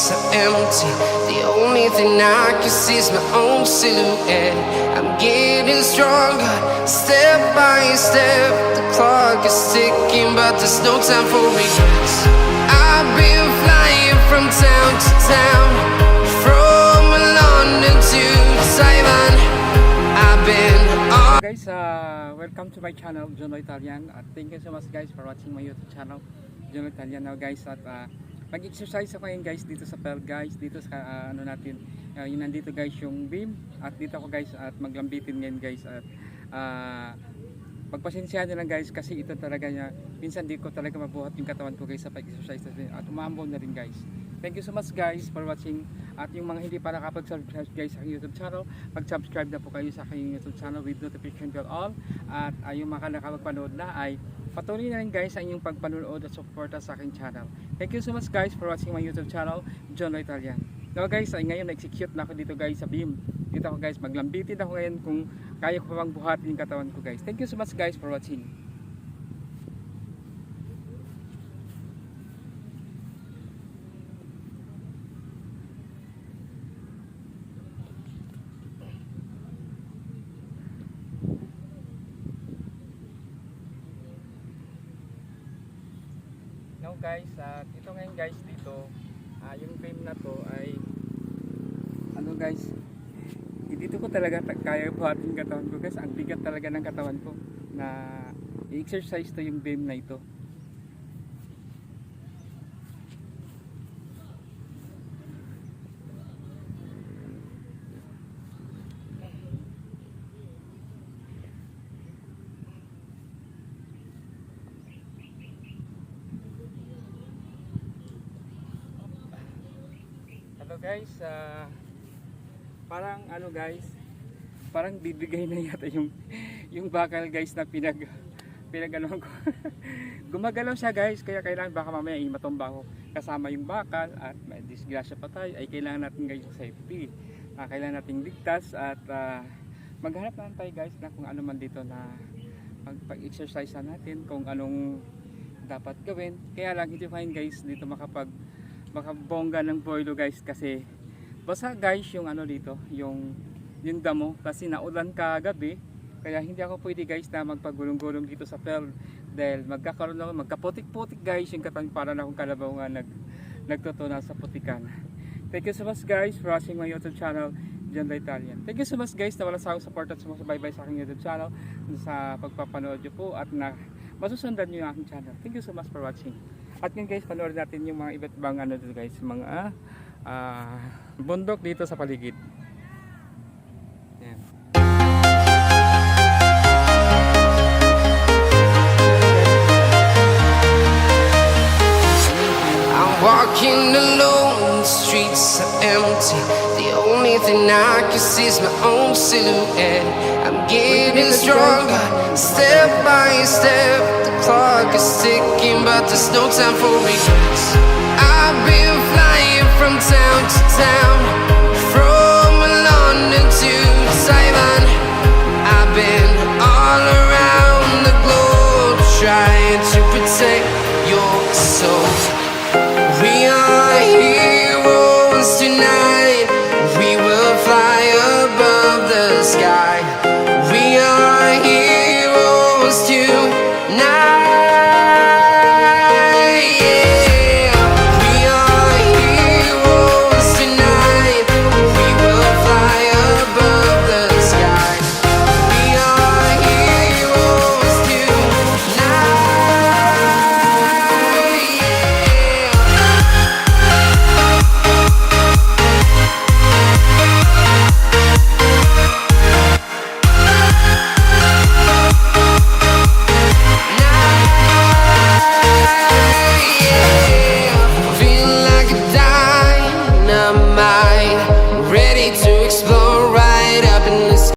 streets are empty. The only thing I can see is my own silhouette. I'm getting stronger, step by step. The clock is ticking, but there's no time for regrets. I've been flying from town to town, from London to Taiwan. I've been on. Guys, welcome to my channel, Jono Italian. At thank you so much guys for watching my YouTube channel, Jono Italian. Now guys, at mag-exercise ako ngayon guys dito sa Pearl guys, dito sa ano natin, yung nandito guys yung beam, at dito ako guys at maglambitin ngayon guys. At pagpasensyahan nyo lang guys kasi ito talaga niya, minsan di ko talaga mabuhat yung katawan ko guys sa pag-exercise at umambon na rin guys. Thank you so much guys for watching. At yung mga hindi pa nakapag-subscribe guys sa aking YouTube channel, mag-subscribe na po kayo sa aking YouTube channel with notification bell all. At yung mga nakapagpanood na ay patuloy na rin guys ang inyong pagpanood at suporta sa aking channel. Thank you so much guys for watching my YouTube channel, Jono Italian. Now guys, ay ngayon na-execute na ako dito guys sa beam. Dito ako guys, maglambitin ako ngayon kung kaya ko pa bang buhatin yung katawan ko guys. Thank you so much guys for watching. Now guys, ito ngayon guys dito, yung frame na to ay ano guys, dito ko talaga kaya buhatin yung katawan ko guys. Ang bigat talaga ng katawan ko na i-exercise to yung beam na ito. Hello guys, parang ano guys, parang bibigay na yata yung bakal guys na pinag-ano ko. Gumagalaw siya guys, kaya kailangan baka mamaya matumba ako kasama yung bakal at may disgrasya pa tayo. Ay kailangan natin guys yung safety, kailangan natin ligtas at maghanap naman tayo guys na kung ano man dito na pag-exercise natin, kung anong dapat gawin. Kaya lang hindi fine guys dito makabongga ng boilo guys kasi basa guys yung ano dito, yung damo kasi naulan kagabi. Kaya hindi ako pwede guys na magpagulong-gulong dito sa Pearl dahil magkakaroon ako, magkaputik-putik guys yung katawan, para na akong kalabaw nga nagtutuna sa putikan. Thank you so much guys for watching my YouTube channel, Jono Italian. Thank you so much guys na wala sa akong support at sumusubaybay sa aking YouTube channel, sa pagpapanood nyo po at na masusundan nyo yung aking channel. Thank you so much for watching. At ngayon guys, panoorin natin yung mga iba't ibang ano dito guys, mga bundok dito sa paligid. Yan. I'm walking alone, the streets are empty. The only thing I can see is my own silhouette. I'm getting stronger, step by step. The clock is ticking, but there's no time for regrets. I've been flying from town to town, from London to